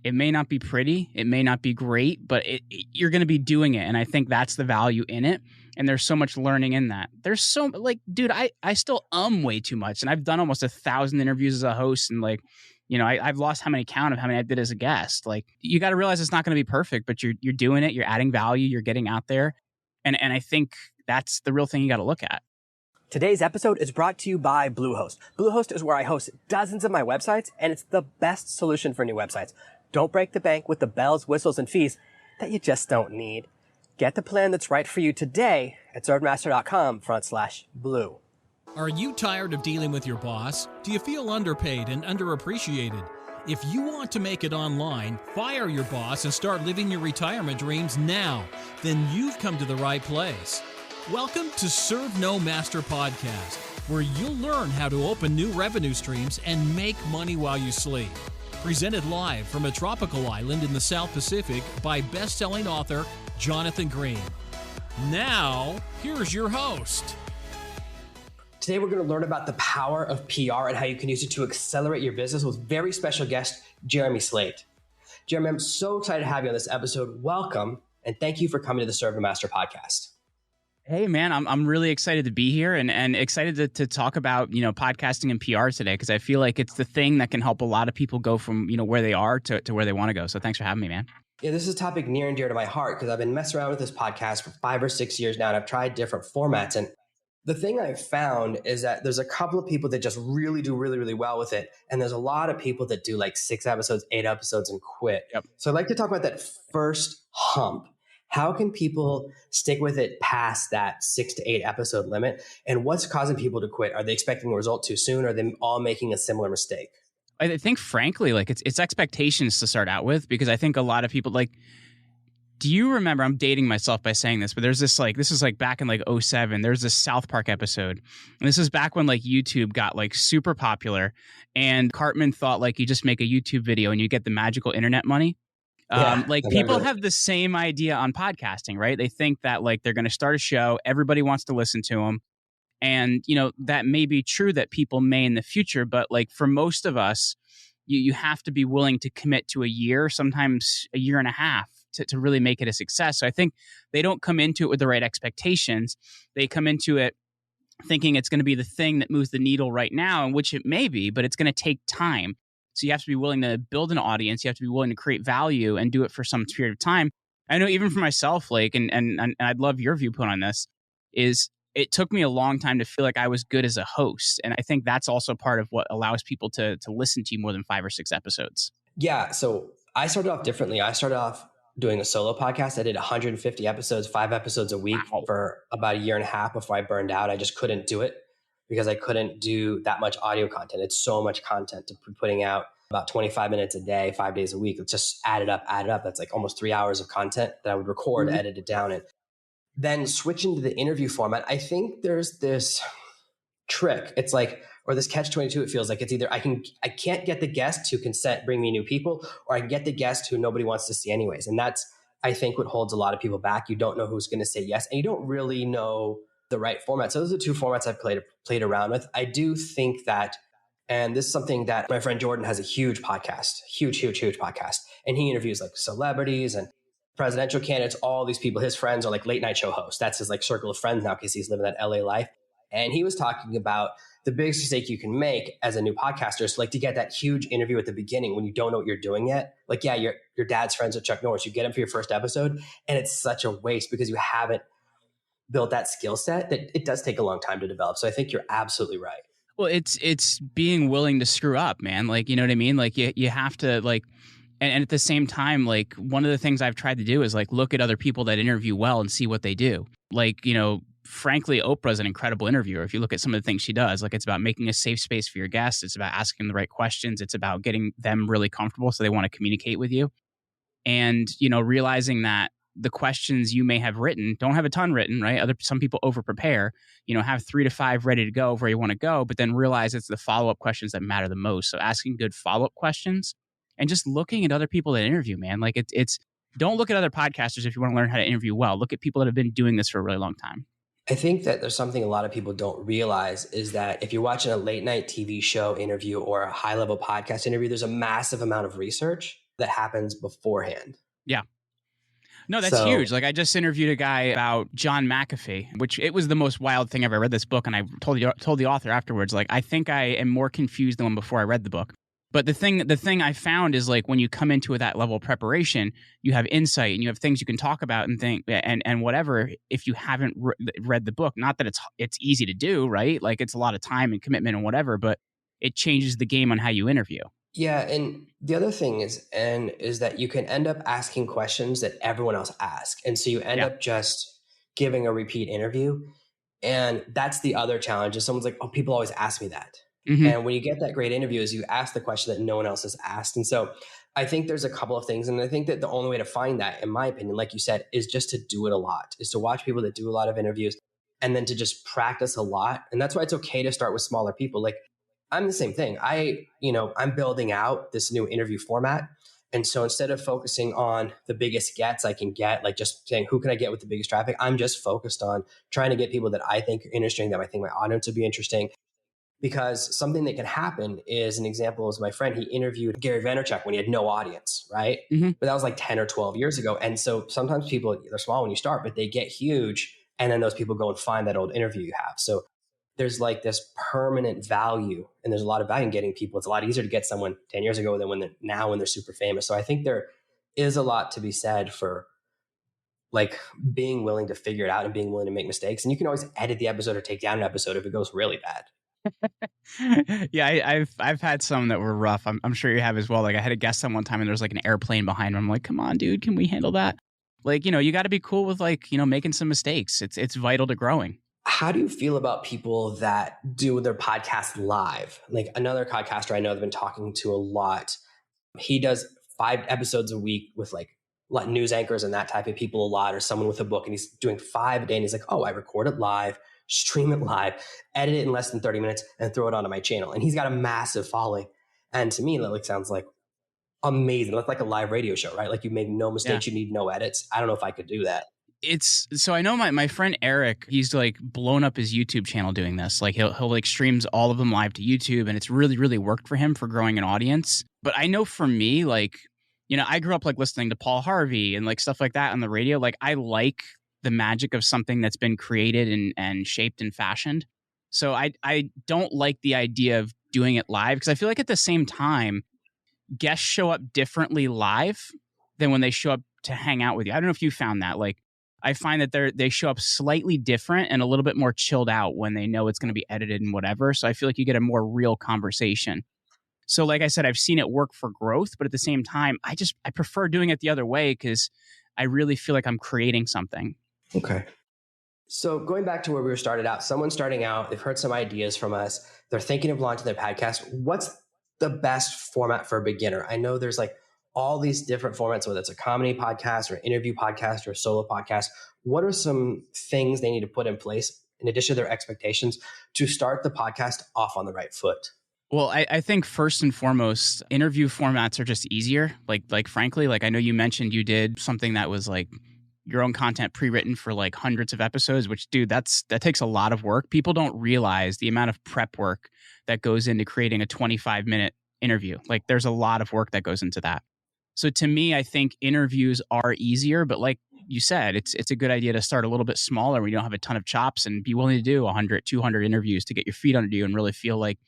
It may not be pretty, it may not be great, but you're going to be doing it. And I think that's the value in it. And there's so much learning in that. There's so like, dude, I still way too much. And I've done almost 1,000 interviews as a host. And like, you know, I've lost how many count of how many I did as a guest. Like, you got to realize it's not going to be perfect, but you're doing it. You're adding value. You're getting out there. And I think that's the real thing you got to look at. Today's episode is brought to you by Bluehost. Bluehost is where I host dozens of my websites, and it's the best solution for new websites. Don't break the bank with the bells, whistles, and fees that you just don't need. Get the plan that's right for you today at servemaster.com/blue. Are you tired of dealing with your boss? Do you feel underpaid and underappreciated? If you want to make it online, fire your boss and start living your retirement dreams now, then you've come to the right place. Welcome to Serve No Master Podcast, where you'll learn how to open new revenue streams and make money while you sleep. Presented live from a tropical island in the South Pacific by best-selling author Jonathan Green. Now, here's your host. Today we're going to learn about the power of PR and how you can use it to accelerate your business with very special guest, Jeremy Slate. Jeremy, I'm so excited to have you on this episode. Welcome, and thank you for coming to the Serve No Master Podcast. Hey man, I'm really excited to be here and excited to talk about, you know, podcasting and PR today, because I feel like it's the thing that can help a lot of people go from, you know, where they are to where they want to go. So thanks for having me, man. Yeah, this is a topic near and dear to my heart because I've been messing around with this podcast for 5 or 6 years now, and I've tried different formats. And the thing I've found is that there's a couple of people that just really do really well with it. And there's a lot of people that do like 6 episodes, 8 episodes and quit. Yep. So I'd like to talk about that first hump. How can people stick with it past that 6 to 8 episode limit? And what's causing people to quit? Are they expecting a result too soon? Or are they all making a similar mistake? I think, frankly, like it's expectations to start out with, because I think a lot of people like, do you remember, I'm dating myself by saying this, but there's this like, this is like back in like 2007, there's this South Park episode. And this is back when like YouTube got like super popular, and Cartman thought like you just make a YouTube video and you get the magical internet money. Like people have the same idea on podcasting, right? They think that like they're going to start a show, everybody wants to listen to them. And, you know, that may be true that people may in the future, but like for most of us, you have to be willing to commit to a year, sometimes a year and a half to really make it a success. So I think they don't come into it with the right expectations. They come into it thinking it's going to be the thing that moves the needle right now, and which it may be, but it's going to take time. So you have to be willing to build an audience. You have to be willing to create value and do it for some period of time. I know even for myself, like, and I'd love your viewpoint on this, is it took me a long time to feel like I was good as a host. And I think that's also part of what allows people to listen to you more than 5 or 6 episodes. Yeah. So I started off differently. I started off doing a solo podcast. I did 150 episodes, 5 episodes a week for about a year and a half before I burned out. I just couldn't do it because I couldn't do that much audio content. It's so much content to be putting out about 25 minutes a day, 5 days a week. It's just added up. That's like almost 3 hours of content that I would record, edit it down. And then switching to the interview format, I think there's this trick. It's like, or this catch-22, it feels like it's either I can't get the guest who can bring me new people, or I can get the guest who nobody wants to see anyways. And that's, I think, what holds a lot of people back. You don't know who's going to say yes, and you don't really know the right format. So those are 2 formats I've played around with. I do think that, and this is something that my friend Jordan has a huge podcast, huge podcast. And he interviews like celebrities and presidential candidates, all these people. His friends are like late night show hosts. That's his like circle of friends now because he's living that LA life. And he was talking about the biggest mistake you can make as a new podcaster is like to get that huge interview at the beginning when you don't know what you're doing yet. Like, yeah, your dad's friends with Chuck Norris. You get him for your first episode, and it's such a waste because you haven't built that skill set that it does take a long time to develop. So I think you're absolutely right. Well, it's being willing to screw up, man. Like, you know what I mean? Like you have to like, and at the same time, like one of the things I've tried to do is like look at other people that interview well and see what they do. Like, you know, frankly, Oprah's an incredible interviewer. If you look at some of the things she does, like it's about making a safe space for your guests. It's about asking the right questions. It's about getting them really comfortable so they want to communicate with you. And, you know, realizing that the questions you may have written don't have a ton written, right? Some people over prepare, you know, have 3 to 5 ready to go where you want to go, but then realize it's the follow-up questions that matter the most. So asking good follow-up questions and just looking at other people that interview, man. Like it's don't look at other podcasters if you want to learn how to interview well. Look at people that have been doing this for a really long time. I think that there's something a lot of people don't realize is that if you're watching a late night TV show interview or a high level podcast interview, there's a massive amount of research. that happens beforehand. Yeah. No, that's So huge. Like I just interviewed a guy about John McAfee, which it was the most wild thing I've ever read this book. And I told the author afterwards, like, I think I am more confused than when before I read the book. But the thing I found is like when you come into that level of preparation, you have insight and you have things you can talk about and think and whatever. If you haven't read the book, not that it's easy to do, right? Like it's a lot of time and commitment and whatever, but it changes the game on how you interview. yeah, and the other thing is that you can end up asking questions that everyone else asks, and so you end up just giving a repeat interview, and that's the other challenge. Is someone's like, "Oh, people always ask me that," and when you get that great interview, is you ask the question that no one else has asked, and so I think there's a couple of things, and I think that the only way to find that, in my opinion, like you said, is just to do it a lot, is to watch people that do a lot of interviews, and then to just practice a lot, and that's why it's okay to start with smaller people, like. I'm the same thing. I'm building out this new interview format. And so instead of focusing on the biggest gets I can get, like just saying, who can I get with the biggest traffic? I'm just focused on trying to get people that I think are interesting, that I think my audience would be interesting. Because something that can happen is an example is my friend, he interviewed Gary Vaynerchuk when he had no audience, right? But that was like 10 or 12 years ago. And so sometimes people, they're small when you start, but they get huge. And then those people go and find that old interview you have. So there's like this permanent value, and there's a lot of value in getting people. It's a lot easier to get someone 10 years ago than when they're super famous. So I think there is a lot to be said for like being willing to figure it out and being willing to make mistakes. And you can always edit the episode or take down an episode if it goes really bad. Yeah, I've had some that were rough. I'm sure you have as well. Like I had a guest on one time and there was like an airplane behind him. I'm like, come on, dude, can we handle that? Like, you got to be cool with like, making some mistakes. It's vital to growing. How do you feel about people that do their podcast live? Like another podcaster I know I've been talking to a lot. He does 5 episodes a week with like news anchors and that type of people a lot, or someone with a book, and he's doing 5 a day. And he's like, oh, I record it live, stream it live, edit it in less than 30 minutes and throw it onto my channel. And he's got a massive following. And to me, that like sounds like amazing. That's like a live radio show, right? Like you make no mistakes. You need no edits. I don't know if I could do that. So I know my friend Eric, he's like blown up his YouTube channel doing this. Like he'll like streams all of them live to YouTube, and it's really, really worked for him for growing an audience. But I know for me, like, I grew up like listening to Paul Harvey and like stuff like that on the radio. Like I like the magic of something that's been created and shaped and fashioned. So I don't like the idea of doing it live, because I feel like at the same time, guests show up differently live than when they show up to hang out with you. I don't know if you found that. Like, I find that they show up slightly different and a little bit more chilled out when they know it's going to be edited and whatever. So I feel like you get a more real conversation. So like I said, I've seen it work for growth, but at the same time, I prefer doing it the other way because I really feel like I'm creating something. Okay. So going back to where we started out, someone starting out, they've heard some ideas from us. They're thinking of launching their podcast. What's the best format for a beginner? I know there's like all these different formats, whether it's a comedy podcast or an interview podcast or a solo podcast. What are some things they need to put in place in addition to their expectations to start the podcast off on the right foot? Well, I think first and foremost, interview formats are just easier. Like frankly, like I know you mentioned you did something that was like your own content pre-written for like hundreds of episodes, which, dude, that takes a lot of work. People don't realize the amount of prep work that goes into creating a 25-minute interview. Like there's a lot of work that goes into that. So to me, I think interviews are easier, but like you said, it's a good idea to start a little bit smaller when you don't have a ton of chops, and be willing to do 100, 200 interviews to get your feet under you and really feel like,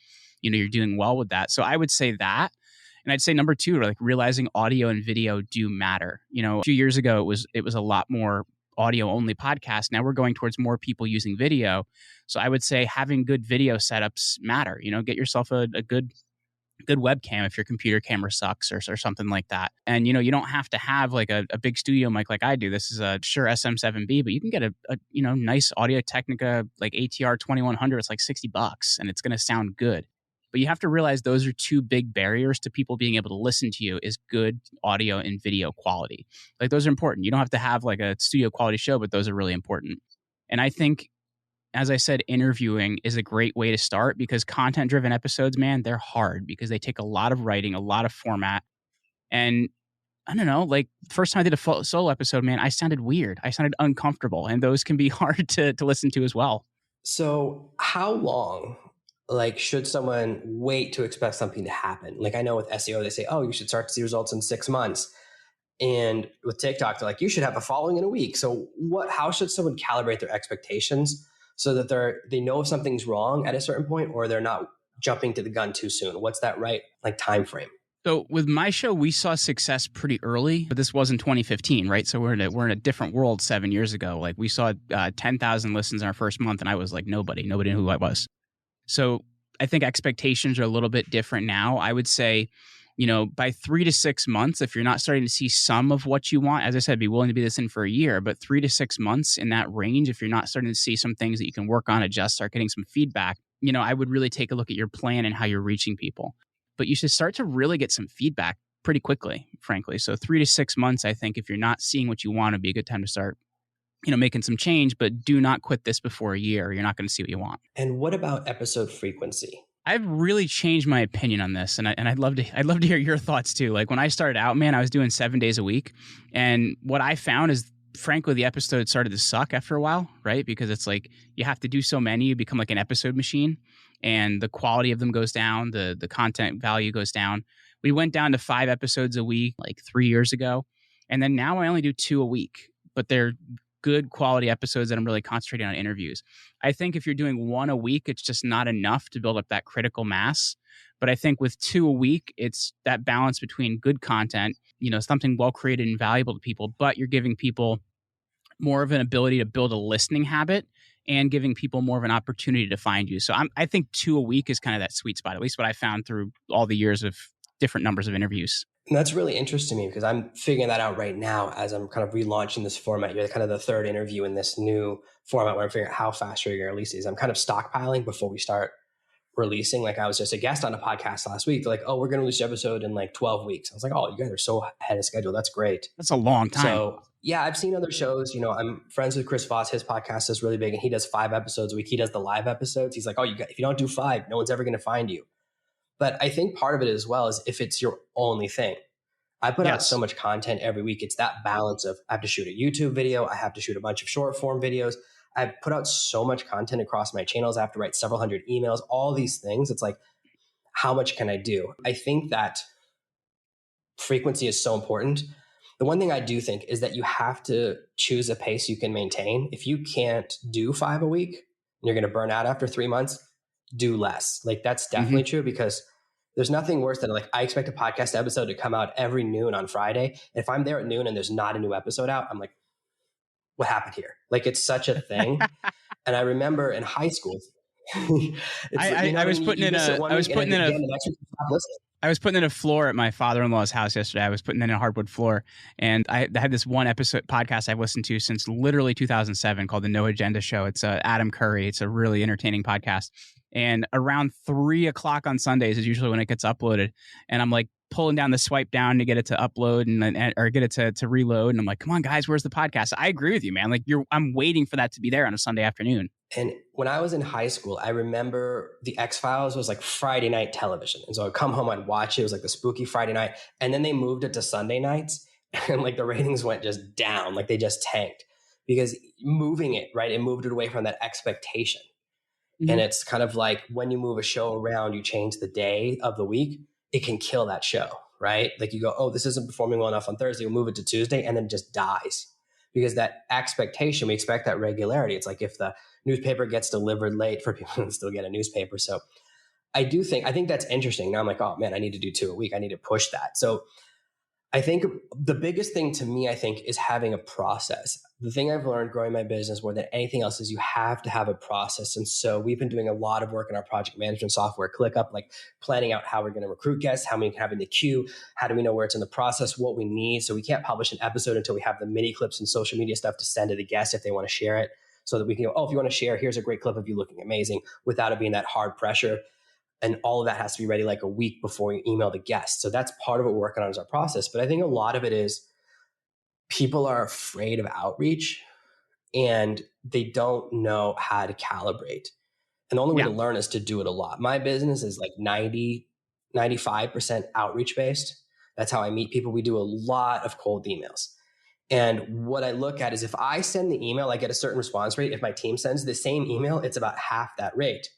you're doing well with that. So I would say that. And I'd say number 2, like realizing audio and video do matter. A few years ago, it was a lot more audio only podcast. Now we're going towards more people using video. So I would say having good video setups matter. Get yourself a good webcam if your computer camera sucks or something like that. And, you don't have to have like a big studio mic like I do. This is a Shure SM7B, but you can get a nice Audio Technica like ATR 2100. It's like $60 and it's going to sound good. But you have to realize those are 2 big barriers to people being able to listen to you, is good audio and video quality. Like those are important. You don't have to have like a studio quality show, but those are really important. And I think, as I said, interviewing is a great way to start, because content-driven episodes, man, they're hard because they take a lot of writing, a lot of format. And I don't know, like first time I did a solo episode, man, I sounded weird. I sounded uncomfortable, and those can be hard to listen to as well. So how long like, should someone wait to expect something to happen? Like, I know with SEO, they say, oh, you should start to see results in 6 months. And with TikTok, they're like, you should have a following in a week. So how should someone calibrate their expectations so that they know if something's wrong at a certain point, or they're not jumping to the gun too soon? What's that right, like, time frame? So with my show, we saw success pretty early, but this was in 2015, right? So we're in a different world 7 years ago. Like, we saw 10,000 listens in our first month, and I was like, nobody knew who I was. So I think expectations are a little bit different now. I would say, by 3 to 6 months, if you're not starting to see some of what you want, as I said, be willing to be this in for a year, but 3 to 6 months in that range, if you're not starting to see some things that you can work on, adjust, start getting some feedback, I would really take a look at your plan and how you're reaching people. But you should start to really get some feedback pretty quickly, frankly. So 3 to 6 months, I think, if you're not seeing what you want, would be a good time to start, making some change, but do not quit this before a year. You're not going to see what you want. And what about episode frequency? I've really changed my opinion on this, and I'd love to hear your thoughts too. Like, when I started out, man, I was doing 7 days a week, and what I found is, frankly, the episodes started to suck after a while, right? Because it's like you have to do so many, you become like an episode machine, and the quality of them goes down, the content value goes down. We went down to 5 episodes a week like 3 years ago, and then now I only do 2 a week, but they're good quality episodes that I'm really concentrating on interviews. I think if you're doing 1 a week, it's just not enough to build up that critical mass. But I think with 2 a week, it's that balance between good content, something well created and valuable to people, but you're giving people more of an ability to build a listening habit and giving people more of an opportunity to find you. So I think 2 a week is kind of that sweet spot, at least what I found through all the years of different numbers of interviews. And that's really interesting to me, because I'm figuring that out right now as I'm kind of relaunching this format. You're kind of the third interview in this new format where I'm figuring out how fast you're going to release these. I'm kind of stockpiling before we start releasing. Like, I was just a guest on a podcast last week. They're like, oh, we're going to release an episode in like 12 weeks. I was like, oh, you guys are so ahead of schedule. That's great. That's a long time. So yeah, I've seen other shows. I'm friends with Chris Voss. His podcast is really big, and he does 5 episodes a week. He does the live episodes. He's like, oh, if you don't do 5, no one's ever going to find you. But I think part of it as well is if it's your only thing. I put out so much content every week. It's that balance of, I have to shoot a YouTube video. I have to shoot a bunch of short form videos. I've put out so much content across my channels. I have to write several hundred emails, all these things. It's like, how much can I do? I think that frequency is so important. The one thing I do think is that you have to choose a pace you can maintain. If you can't do 5 a week and you're going to burn out after 3 months, do less. Like, that's definitely true, because there's nothing worse than, like, I expect a podcast episode to come out every noon on Friday. If I'm there at noon and there's not a new episode out, I'm like, what happened here? Like, it's such a thing. And I remember in high school, I was putting in a floor at my father-in-law's house yesterday. I was putting in a hardwood floor, and I had this one podcast I've listened to since literally 2007 called The No Agenda Show. It's Adam Curry. It's a really entertaining podcast. And around 3:00 on Sundays is usually when it gets uploaded. And I'm like pulling down the swipe down to get it to upload or get it to reload. And I'm like, come on, guys, where's the podcast? I agree with you, man. Like, I'm waiting for that to be there on a Sunday afternoon. And when I was in high school, I remember the X-Files was like Friday night television. And so I'd come home, I'd watch it. It was like the spooky Friday night. And then they moved it to Sunday nights. And like the ratings went just down. Like, they just tanked, because moving it, right, it moved it away from that expectation. Mm-hmm. And it's kind of like when you move a show around, you change the day of the week, it can kill that show, right? Like, you go, oh, this isn't performing well enough on Thursday, we'll move it to Tuesday, and then it just dies. Because that expectation, we expect that regularity. It's like if the newspaper gets delivered late, for people to still get a newspaper. So I think that's interesting. Now I'm like, oh man, I need to do 2 a week. I need to push that. So I think the biggest thing to me, is having a process. The thing I've learned growing my business more than anything else is you have to have a process. And so we've been doing a lot of work in our project management software, ClickUp, like planning out how we're going to recruit guests, how many can have in the queue, how do we know where it's in the process, what we need. So we can't publish an episode until we have the mini clips and social media stuff to send to the guests if they want to share it, so that we can go, oh, if you want to share, here's a great clip of you looking amazing, without it being that hard pressure. And all of that has to be ready like a week before you email the guest. So that's part of what we're working on is our process. But I think a lot of it is people are afraid of outreach and they don't know how to calibrate. And the only way to learn is to do it a lot. My business is like 95% outreach based. That's how I meet people. We do a lot of cold emails. And what I look at is if I send the email, I get a certain response rate. If my team sends the same email, it's about half that rate.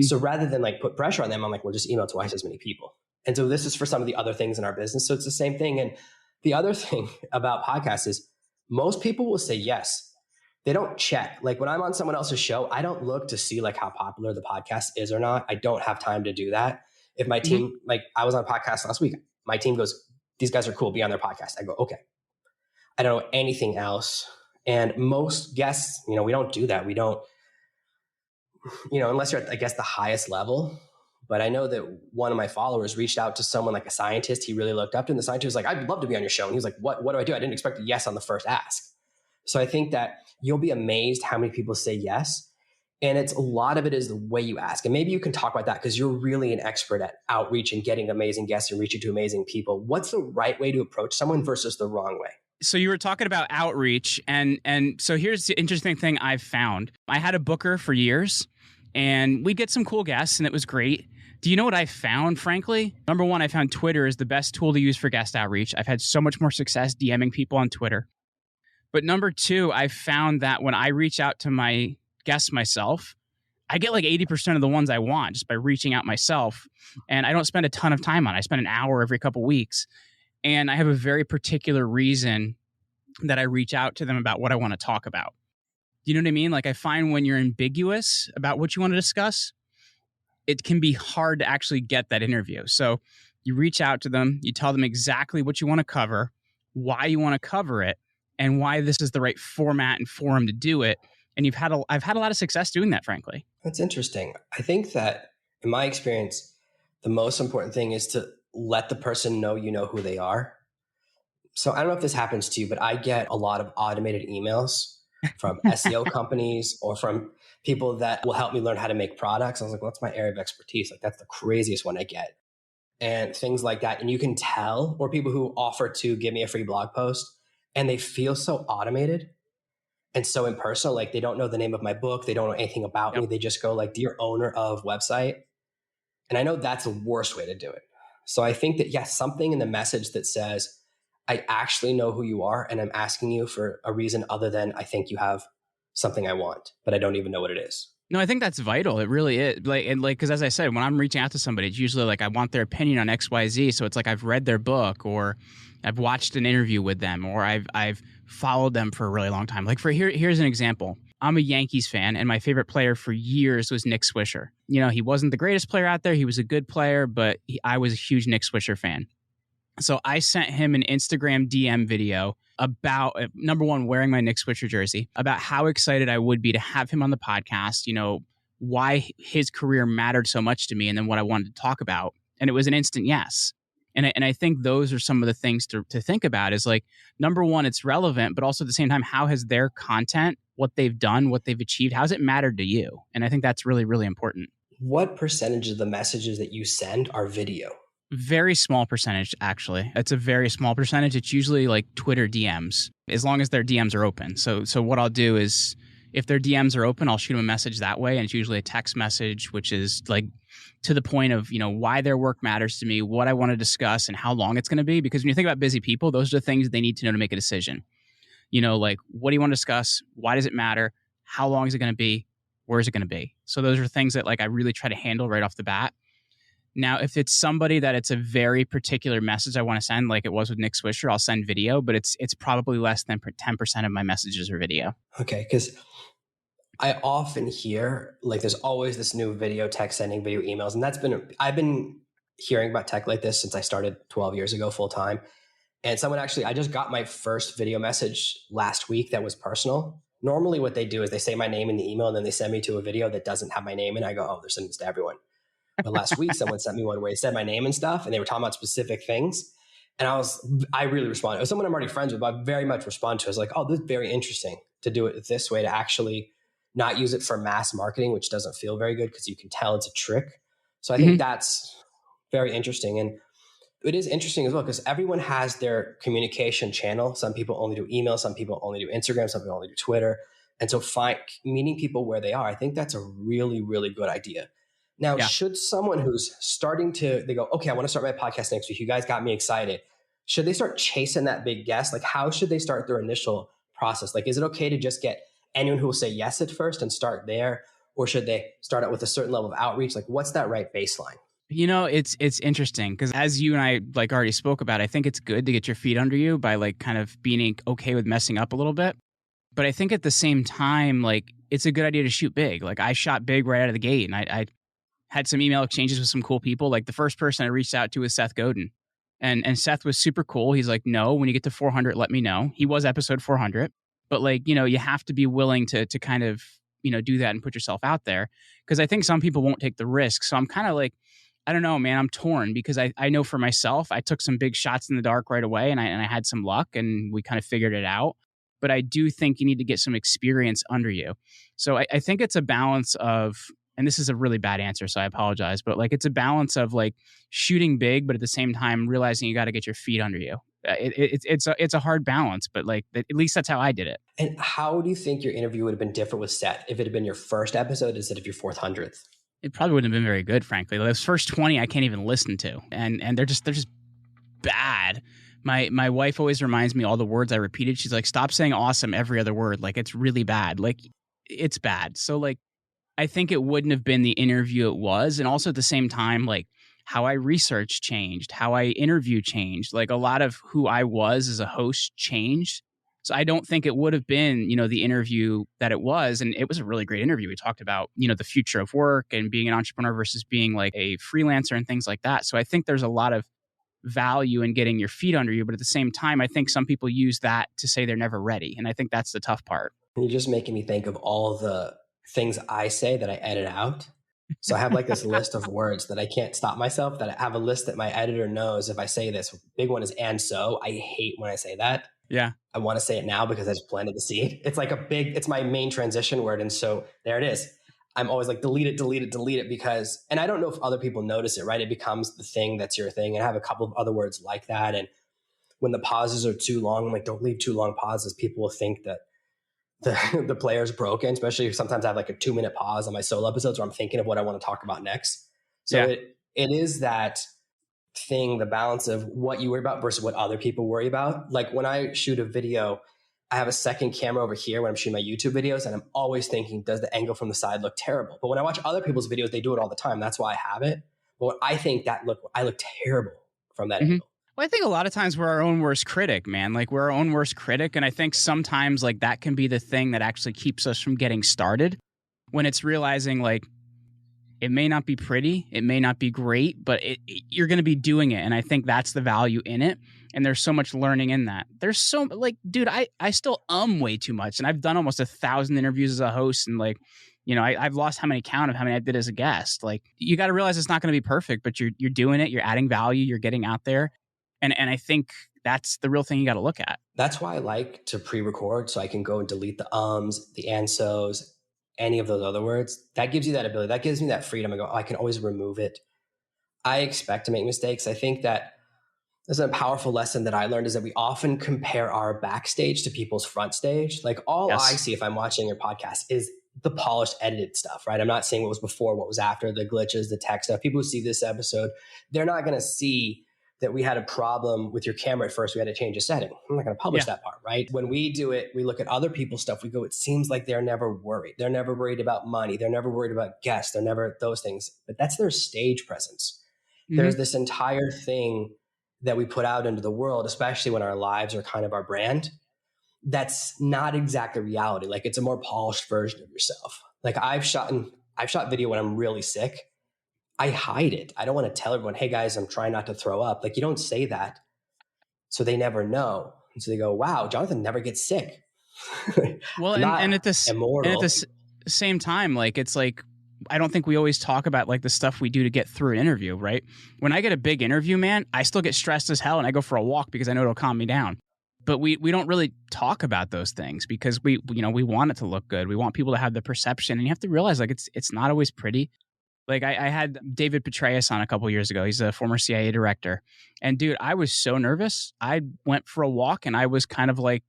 So rather than like put pressure on them, I'm like, well, just email twice as many people. And so this is for some of the other things in our business. So it's the same thing. And the other thing about podcasts is most people will say yes. They don't check. Like when I'm on someone else's show, I don't look to see like how popular the podcast is or not. I don't have time to do that. If my team, like I was on a podcast last week, my team goes, these guys are cool, be on their podcast. I go, okay. I don't know anything else. And most guests, we don't do that. We don't, unless you're at, I guess, the highest level. But I know that one of my followers reached out to someone like a scientist he really looked up to. And the scientist was like, I'd love to be on your show. And he was like, what do I do? I didn't expect a yes on the first ask. So I think that you'll be amazed how many people say yes. And it's a lot of it is the way you ask. And maybe you can talk about that because you're really an expert at outreach and getting amazing guests and reaching to amazing people. What's the right way to approach someone versus the wrong way? So you were talking about outreach. And so here's the interesting thing I've found. I had a booker for years and we'd get some cool guests and it was great. Do you know what I found, frankly? Number one, I found Twitter is the best tool to use for guest outreach. I've had so much more success DMing people on Twitter. But number two, I found that when I reach out to my guests myself, I get like 80% of the ones I want just by reaching out myself. And I don't spend a ton of time on it. I spend an hour every couple weeks. And I have a very particular reason that I reach out to them about what I want to talk about. You know what I mean? Like I find when you're ambiguous about what you want to discuss, it can be hard to actually get that interview. So you reach out to them, you tell them exactly what you want to cover, why you want to cover it, and why this is the right format and forum to do it. And I've had a lot of success doing that, frankly. That's interesting. I think that in my experience, the most important thing is to let the person know you know who they are. So I don't know if this happens to you, but I get a lot of automated emails from SEO companies or from people that will help me learn how to make products. I was like, well, that's my area of expertise. Like that's the craziest one I get. And things like that. And you can tell, or people who offer to give me a free blog post and they feel so automated and so impersonal. Like they don't know the name of my book. They don't know anything about me. They just go like, dear owner of website. And I know that's the worst way to do it. So I think that, yes, something in the message that says, I actually know who you are and I'm asking you for a reason other than I think you have something I want, but I don't even know what it is. No, I think that's vital. It really is. Because as I said, when I'm reaching out to somebody, it's usually like I want their opinion on X, Y, Z. So it's like I've read their book or I've watched an interview with them or I've followed them for a really long time. Like here's an example. I'm a Yankees fan and my favorite player for years was Nick Swisher. He wasn't the greatest player out there. He was a good player, but I was a huge Nick Swisher fan. So I sent him an Instagram DM video about, number one, wearing my Nick Swisher jersey, about how excited I would be to have him on the podcast, why his career mattered so much to me, and then what I wanted to talk about. And it was an instant yes. And I think those are some of the things to think about is like, number one, it's relevant, but also at the same time, how has their content, what they've done, what they've achieved, how's it mattered to you? And I think that's really, really important. What percentage of the messages that you send are video? Very small percentage, actually. It's a very small percentage. It's usually like Twitter DMs, as long as their DMs are open. So what I'll do is if their DMs are open, I'll shoot them a message that way. And it's usually a text message, which is like to the point of, why their work matters to me, what I want to discuss and how long it's going to be. Because when you think about busy people, those are the things they need to know to make a decision. Like, what do you want to discuss? Why does it matter? How long is it going to be? Where is it going to be? So those are things that like I really try to handle right off the bat. Now, if it's somebody that it's a very particular message I want to send, like it was with Nick Swisher, I'll send video, but it's probably less than 10% of my messages are video. Okay, because I often hear like there's always this new video, text sending, video emails. And I've been hearing about tech like this since I started 12 years ago full time. And I just got my first video message last week that was personal. Normally what they do is they say my name in the email and then they send me to a video that doesn't have my name. And I go, oh, they're sending this to everyone. But last week, someone sent me one where he said my name and stuff, and they were talking about specific things. And I really responded. It was someone I'm already friends with, but I very much responded to it. I was like, oh, this is very interesting to do it this way, to actually not use it for mass marketing, which doesn't feel very good because you can tell it's a trick. So I think that's very interesting. And it is interesting as well because everyone has their communication channel. Some people only do email, some people only do Instagram, some people only do Twitter. And so meeting people where they are, I think that's a really, really good idea. Now, should someone who's they go, okay, I want to start my podcast next week. You guys got me excited. Should they start chasing that big guest? Like, how should they start their initial process? Like, is it okay to just get anyone who will say yes at first and start there? Or should they start out with a certain level of outreach? Like, what's that right baseline? It's interesting because as you and I like already spoke about, I think it's good to get your feet under you by like kind of being okay with messing up a little bit. But I think at the same time, like it's a good idea to shoot big. Like I shot big right out of the gate, and I had some email exchanges with some cool people. Like the first person I reached out to was Seth Godin, and Seth was super cool. He's like, no, when you get to 400, let me know. He was episode 400, but like you have to be willing to kind of do that and put yourself out there because I think some people won't take the risk. So I'm kind of like, I don't know, man. I'm torn because I know for myself, I took some big shots in the dark right away, and I had some luck, and we kind of figured it out. But I do think you need to get some experience under you. So I think it's a balance of, and this is a really bad answer, so I apologize, but like it's a balance of like shooting big, but at the same time realizing you got to get your feet under you. It's a hard balance, but like at least that's how I did it. And how do you think your interview would have been different with Seth if it had been your first episode instead of your 400th? It probably wouldn't have been very good, frankly. Those first 20 I can't even listen to, and they're just bad. My wife always reminds me all the words I repeated. She's like, stop saying awesome every other word. Like it's really bad. Like it's bad. So like I think it wouldn't have been the interview it was. And also at the same time, like how I research changed, how I interview changed. Like a lot of who I was as a host changed. So I don't think it would have been, the interview that it was. And it was a really great interview. We talked about, the future of work and being an entrepreneur versus being like a freelancer and things like that. So I think there's a lot of value in getting your feet under you. But at the same time, I think some people use that to say they're never ready. And I think that's the tough part. You're just making me think of all the things I say that I edit out. So I have like this list of words that I can't stop myself, that I have a list that my editor knows if I say this. Big one is and so. I hate when I say that. Yeah. I want to say it now because I just planted the seed. It's like it's my main transition word. And so there it is. I'm always like, delete it because, and I don't know if other people notice it, right? It becomes the thing that's your thing. And I have a couple of other words like that. And when the pauses are too long, I'm like, don't leave too long pauses. People will think that the player's broken, especially if sometimes I have like a 2-minute pause on my solo episodes where I'm thinking of what I want to talk about next. So yeah. it is that thing, the balance of what you worry about versus what other people worry about. Like when I shoot a video, I have a second camera over here when I'm shooting my YouTube videos, and I'm always thinking, does the angle from the side look terrible? But when I watch other people's videos, they do it all the time. That's why I have it. But I think I look terrible from that angle. Well, I think a lot of times we're our own worst critic, man. Like we're our own worst critic. And I think sometimes like that can be the thing that actually keeps us from getting started, when it's realizing like it may not be pretty, it may not be great, but you're going to be doing it. And I think that's the value in it. And there's so much learning in that. There's so like, dude, I still way too much. And I've done almost 1,000 interviews as a host. And like, I've lost how many count of how many I did as a guest. Like you got to realize it's not going to be perfect, but you're doing it. You're adding value. You're getting out there. And I think that's the real thing you got to look at. That's why I like to pre-record so I can go and delete the ums, the and so's, any of those other words. That gives you that ability. That gives me that freedom. I can always remove it. I expect to make mistakes. I think that there's a powerful lesson that I learned is that we often compare our backstage to people's front stage. Like all I see if I'm watching your podcast is the polished edited stuff, right? I'm not saying what was before, what was after, the glitches, the tech stuff. People who see this episode, they're not going to see that we had a problem with your camera at first. We had to change a setting. I'm not going to publish that part, right? When we do it, we look at other people's stuff. We go, it seems like they're never worried. They're never worried about money. They're never worried about guests. They're never those things. But that's their stage presence. There's this entire thing that we put out into the world, especially when our lives are kind of our brand. That's not exactly reality. Like it's a more polished version of yourself. Like I've shot video when I'm really sick. I hide it. I don't want to tell everyone, hey guys, I'm trying not to throw up. Like you don't say that. So they never know. And so they go, wow, Jonathan never gets sick. Well, and at the same time, like, it's like, I don't think we always talk about like the stuff we do to get through an interview, right? When I get a big interview, man, I still get stressed as hell and I go for a walk because I know it'll calm me down. But we don't really talk about those things because we want it to look good. We want people to have the perception, and you have to realize like it's not always pretty. Like I had David Petraeus on a couple of years ago. He's a former CIA director. And dude, I was so nervous. I went for a walk and I was kind of like,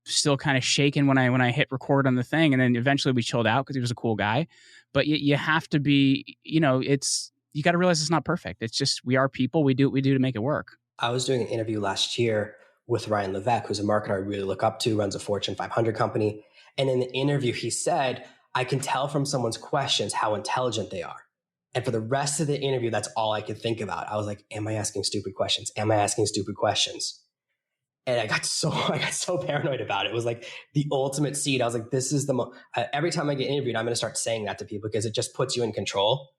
still kind of shaken when I hit record on the thing. And then eventually we chilled out because he was a cool guy. But you have to be, you got to realize it's not perfect. It's just, we are people. We do what we do to make it work. I was doing an interview last year with Ryan Levesque, who's a marketer I really look up to, runs a Fortune 500 company. And in the interview, he said, I can tell from someone's questions how intelligent they are. And for the rest of the interview, that's all I could think about. I was like, am I asking stupid questions? Am I asking stupid questions? And I got so paranoid about it. It was like the ultimate seed. I was like, this is every time I get interviewed, I'm going to start saying that to people because it just puts you in control.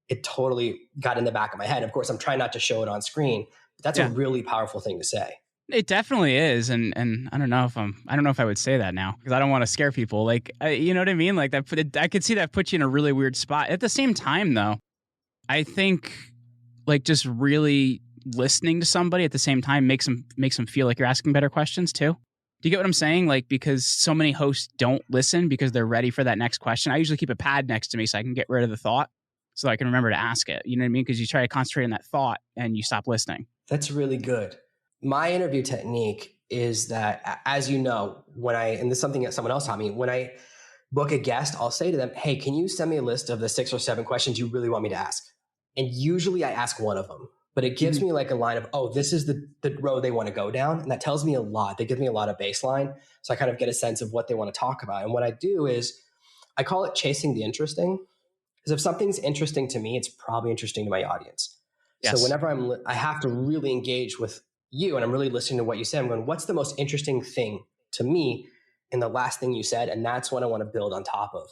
It totally got in the back of my head. Of course, I'm trying not to show it on screen, but that's a really powerful thing to say. It definitely is, and I don't know if I would say that now because I don't want to scare people. Like, you know what I mean? Like that, I could see that put you in a really weird spot. At the same time, though, I think like just really listening to somebody at the same time makes them feel like you're asking better questions too. Do you get what I'm saying? Like, because so many hosts don't listen because they're ready for that next question. I usually keep a pad next to me so I can get rid of the thought so I can remember to ask it. You know what I mean? Because you try to concentrate on that thought and you stop listening. That's really good. My interview technique is that, as you know, and this is something that someone else taught me, when I book a guest, I'll say to them, hey, can you send me a list of the 6 or 7 questions you really want me to ask? And usually I ask one of them, but it gives me like a line of, oh, this is the road they want to go down. And that tells me a lot. They give me a lot of baseline. So I kind of get a sense of what they want to talk about. And what I do is I call it chasing the interesting. Because if something's interesting to me, it's probably interesting to my audience. Yes. So whenever I have to really engage with you and I'm really listening to what you say, I'm going, what's the most interesting thing to me in the last thing you said? And that's what I want to build on top of.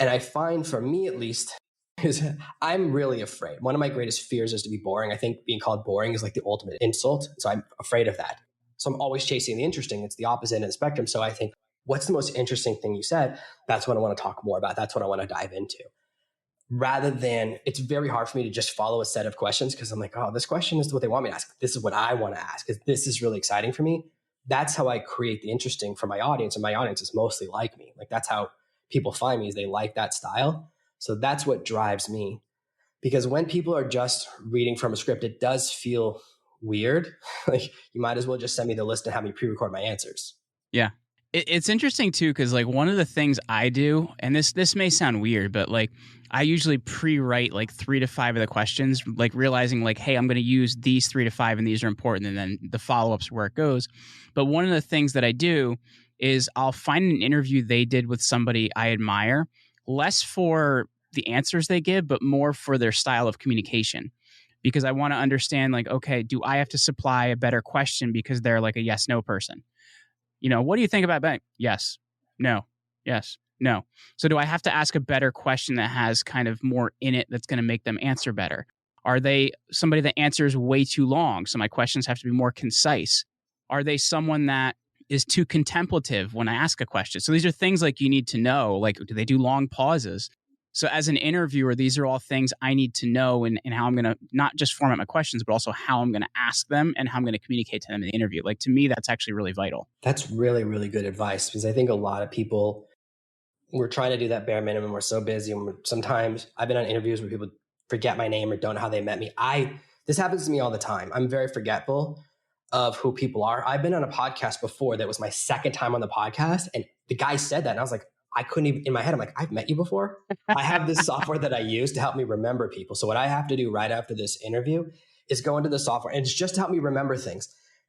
And I find, for me at least, is I'm really afraid. One of my greatest fears is to be boring. I think being called boring is like the ultimate insult. So I'm afraid of that. So I'm always chasing the interesting. It's the opposite end of the spectrum. So I think, what's the most interesting thing you said? That's what I want to talk more about. That's what I want to dive into. Rather than, it's very hard for me to just follow a set of questions because I'm like, oh, this question is what they want me to ask. This is what I want to ask because this is really exciting for me. That's how I create the interesting for my audience. And my audience is mostly like me. Like that's how people find me, is they like that style. So that's what drives me. Because when people are just reading from a script, it does feel weird. Like you might as well just send me the list and have me pre-record my answers. Yeah. It's interesting too, because like one of the things I do, and this may sound weird, but like I usually pre-write like 3 to 5 of the questions, like realizing like, hey, I'm going to use these 3 to 5 and these are important, and then the follow-ups where it goes. But one of the things that I do is I'll find an interview they did with somebody I admire, less for the answers they give, but more for their style of communication. Because I want to understand like, okay, do I have to supply a better question because they're like a yes-no person? You know, what do you think about bank? Yes, no, yes, no. So do I have to ask a better question that has kind of more in it that's going to make them answer better? Are they somebody that answers way too long? So my questions have to be more concise. Are they someone that is too contemplative when I ask a question? So these are things like you need to know, like do they do long pauses? So as an interviewer, these are all things I need to know and how I'm going to not just format my questions, but also how I'm going to ask them and how I'm going to communicate to them in the interview. Like to me, that's actually really vital. That's really, really good advice because I think a lot of people, we're trying to do that bare minimum. We're so busy. And sometimes I've been on interviews where people forget my name or don't know how they met me. This happens to me all the time. I'm very forgetful of who people are. I've been on a podcast before that was my second time on the podcast. And the guy said that and I was like, I couldn't even, in my head, I'm like, I've met you before. I have this software that I use to help me remember people. So what I have to do right after this interview is go into the software and it's just to help me remember things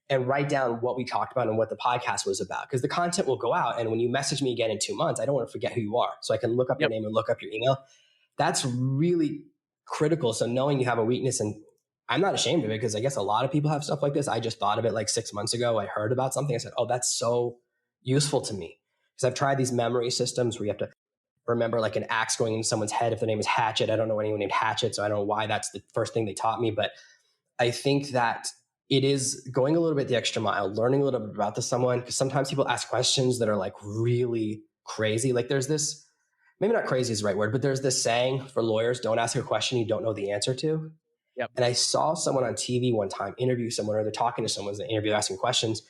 and write down what we talked about and what the podcast was about. Because the content will go out. And when you message me again in 2 months, I don't want to forget who you are. So I can look up your name and look up your email. That's really critical. So knowing you have a weakness, and I'm not ashamed of it because I guess a lot of people have stuff like this. I just thought of it like 6 months ago. I heard about something. I said, oh, that's so useful to me. Because I've tried these memory systems where you have to remember like an axe going in someone's head if their name is Hatchet. I don't know anyone named Hatchet, so I don't know why that's the first thing they taught me. But I think that it is going a little bit the extra mile, learning a little bit about someone, because sometimes people ask questions that are like really crazy. Like there's this, maybe not crazy is the right word, but there's this saying for lawyers, don't ask a question you don't know the answer to. Yep. And I saw someone on TV one time interview someone, or they're talking to someone in the interview asking questions.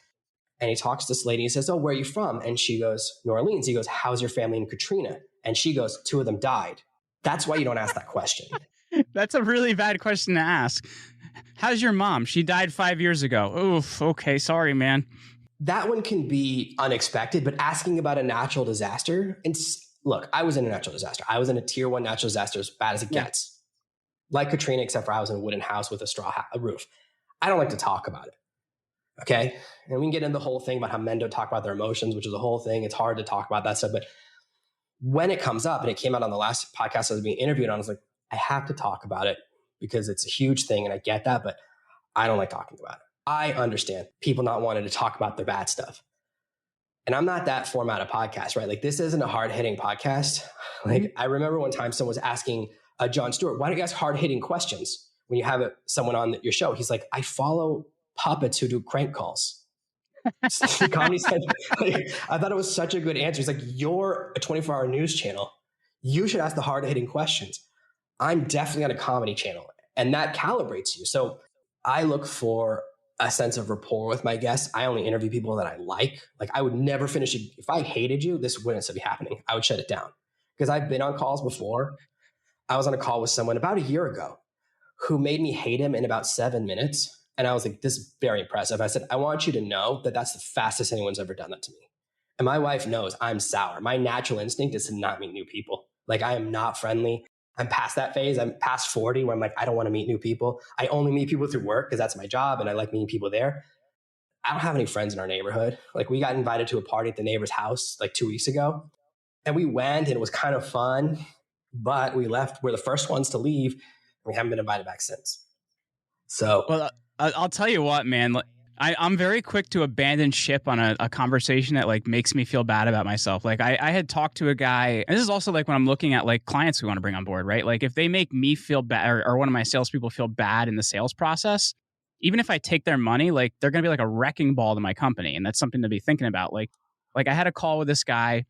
And he talks to this lady. He says, oh, where are you from? And she goes, New Orleans. He goes, how's your family in Katrina? And she goes, 2 of them died. That's why you don't ask that question. That's a really bad question to ask. How's your mom? She died 5 years ago. Oof. Okay. Sorry, man. That one can be unexpected, but asking about a natural disaster. And look, I was in a natural disaster. I was in a tier 1 natural disaster as bad as it gets. Like Katrina, except for I was in a wooden house with a roof. I don't like to talk about it. Okay. And we can get into the whole thing about how men don't talk about their emotions, which is a whole thing. It's hard to talk about that stuff. But when it comes up, and it came out on the last podcast I was being interviewed on, I was like, I have to talk about it because it's a huge thing and I get that, but I don't like talking about it. I understand people not wanting to talk about their bad stuff. And I'm not that format of podcast, right? Like this isn't a hard hitting podcast. Like I remember one time someone was asking Jon Stewart, why don't you ask hard hitting questions when you have someone on your show? He's like, I follow puppets who do crank calls. Comedy Central. Like, I thought it was such a good answer. He's like, you're a 24-hour news channel. You should ask the hard hitting questions. I'm definitely on a comedy channel and that calibrates you. So I look for a sense of rapport with my guests. I only interview people that I like. Like I would never finish it. If I hated you, this wouldn't be happening. I would shut it down because I've been on calls before. I was on a call with someone about a year ago who made me hate him in about 7 minutes. And I was like, this is very impressive. I said, I want you to know that that's the fastest anyone's ever done that to me. And my wife knows I'm sour. My natural instinct is to not meet new people. Like I am not friendly. I'm past that phase. I'm past 40 where I'm like, I don't want to meet new people. I only meet people through work because that's my job and I like meeting people there. I don't have any friends in our neighborhood. Like we got invited to a party at the neighbor's house like 2 weeks ago and we went and it was kind of fun, but we left. We're the first ones to leave. And we haven't been invited back since. So, well, I'll tell you what, man, I'm very quick to abandon ship on a conversation that like makes me feel bad about myself. Like I had talked to a guy, and this is also like when I'm looking at like clients we want to bring on board, right? Like if they make me feel bad or one of my salespeople feel bad in the sales process, even if I take their money, like they're going to be like a wrecking ball to my company. And that's something to be thinking about. Like I had a call with this guy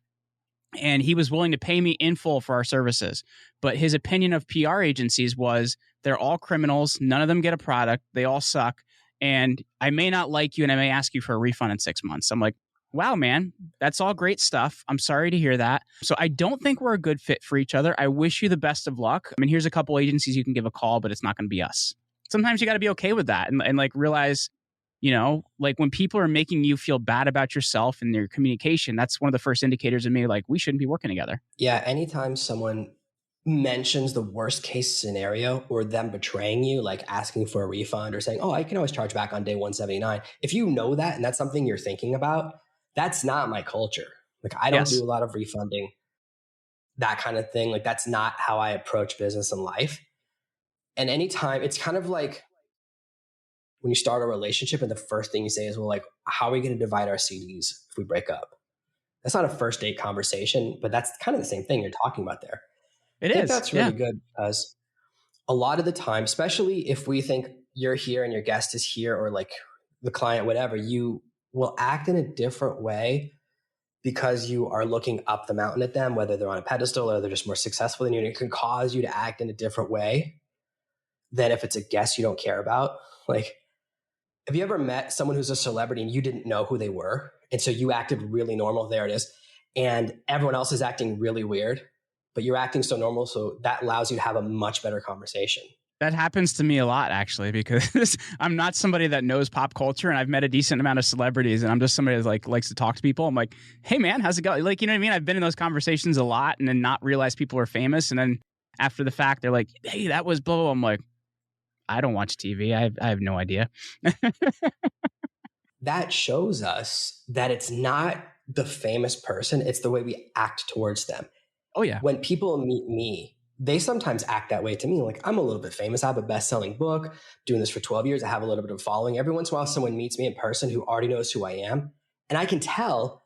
and he was willing to pay me in full for our services. But his opinion of PR agencies was they're all criminals. None of them get a product. They all suck. And I may not like you and I may ask you for a refund in 6 months. I'm like, wow, man, that's all great stuff. I'm sorry to hear that. So I don't think we're a good fit for each other. I wish you the best of luck. I mean, here's a couple agencies you can give a call, but it's not going to be us. Sometimes you got to be okay with that and like realize, you know, like when people are making you feel bad about yourself and their communication, that's one of the first indicators of me, like we shouldn't be working together. Yeah. Anytime someone mentions the worst case scenario or them betraying you, like asking for a refund or saying, oh, I can always charge back on day 179. If you know that and that's something you're thinking about, that's not my culture. Like I don't do a lot of refunding, that kind of thing. Like that's not how I approach business and life. And anytime it's kind of like when you start a relationship and the first thing you say is, well, like, how are we going to divide our CDs if we break up? That's not a first date conversation, but that's kind of the same thing you're talking about there. I think that's really good because a lot of the time, especially if we think you're here and your guest is here or like the client, whatever, you will act in a different way because you are looking up the mountain at them, whether they're on a pedestal or they're just more successful than you. And it can cause you to act in a different way than if it's a guest you don't care about. Like, have you ever met someone who's a celebrity and you didn't know who they were? And so you acted really normal. There it is. And everyone else is acting really weird, but you're acting so normal. So that allows you to have a much better conversation. That happens to me a lot, actually, because I'm not somebody that knows pop culture and I've met a decent amount of celebrities and I'm just somebody that like likes to talk to people. I'm like, hey man, how's it going? Like, you know what I mean? I've been in those conversations a lot and then not realize people are famous. And then after the fact, they're like, hey, that was blah, blah. I'm like, I don't watch TV. I have no idea. That shows us that it's not the famous person. It's the way we act towards them. Oh yeah. When people meet me, they sometimes act that way to me. Like, I'm a little bit famous. I have a best-selling book, doing this for 12 years. I have a little bit of a following. Every once in a while, someone meets me in person who already knows who I am. And I can tell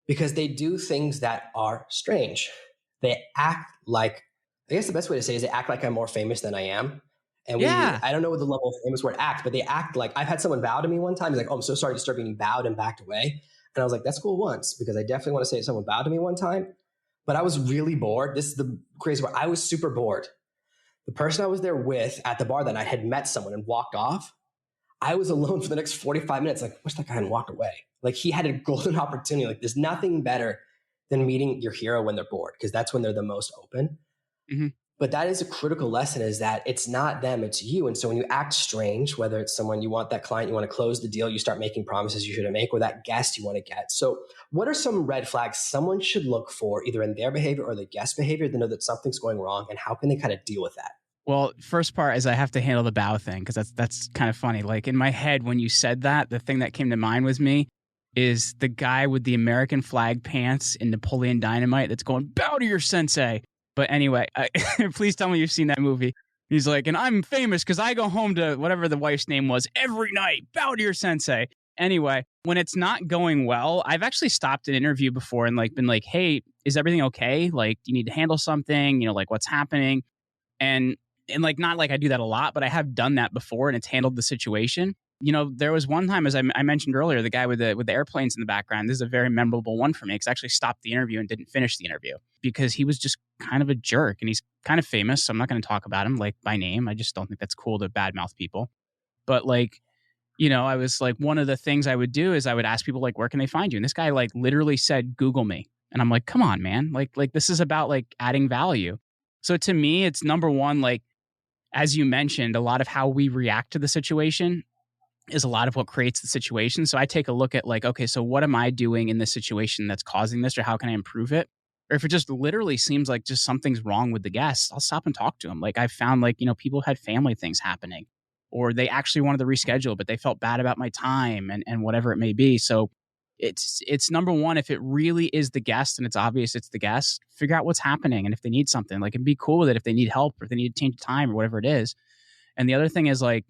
because they do things that are strange. They act like, I guess the best way to say is they act like I'm more famous than I am. And I don't know what the level of famous word act, but they act like, I've had someone bow to me one time. He's like, oh, I'm so sorry to disturb you. And he bowed and backed away. And I was like, that's cool once, because I definitely want to say someone bowed to me one time. But I was really bored. This is the crazy part. I was super bored. The person I was there with at the bar that night had met someone and walked off. I was alone for the next 45 minutes. Like, wish that guy hadn't walked away. Like, he had a golden opportunity. Like, there's nothing better than meeting your hero when they're bored, because that's when they're the most open. Mm-hmm. But that is a critical lesson, is that it's not them, it's you. And so when you act strange, whether it's someone you want, that client, you want to close the deal, you start making promises you shouldn't make, or that guest you want to get. So what are some red flags someone should look for either in their behavior or the guest behavior to know that something's going wrong, and how can they kind of deal with that? Well, first part is I have to handle the bow thing, because that's kind of funny. Like, in my head, when you said that, the thing that came to mind was me. is the guy with the American flag pants in Napoleon Dynamite that's going, bow to your sensei. But anyway, please tell me you've seen that movie. He's like, and I'm famous because I go home to whatever the wife's name was every night. Bow to your sensei. Anyway, when it's not going well, I've actually stopped an interview before and like been like, hey, is everything okay? Like, do you need to handle something? You know, like what's happening? And like, not like I do that a lot, but I have done that before and it's handled the situation. You know, there was one time, as I mentioned earlier, the guy with the airplanes in the background. This is a very memorable one for me because I actually stopped the interview and didn't finish the interview because he was just kind of a jerk and he's kind of famous. So I'm not going to talk about him like by name. I just don't think that's cool to badmouth people. But like, you know, I was like, one of the things I would do is I would ask people like, where can they find you? And this guy like literally said, Google me. And I'm like, come on, man. Like this is about like adding value. So to me, it's number one, like, as you mentioned, a lot of how we react to the situation is a lot of what creates the situation. So I take a look at like, okay, so what am I doing in this situation that's causing this, or how can I improve it? Or if it just literally seems like just something's wrong with the guest, I'll stop and talk to them. Like I've found like, you know, people had family things happening or they actually wanted to reschedule, but they felt bad about my time and whatever it may be. So it's number one, if it really is the guest and it's obvious it's the guest, figure out what's happening. And if they need something, like, and be cool with it. If they need help or if they need to change the time or whatever it is. And the other thing is like,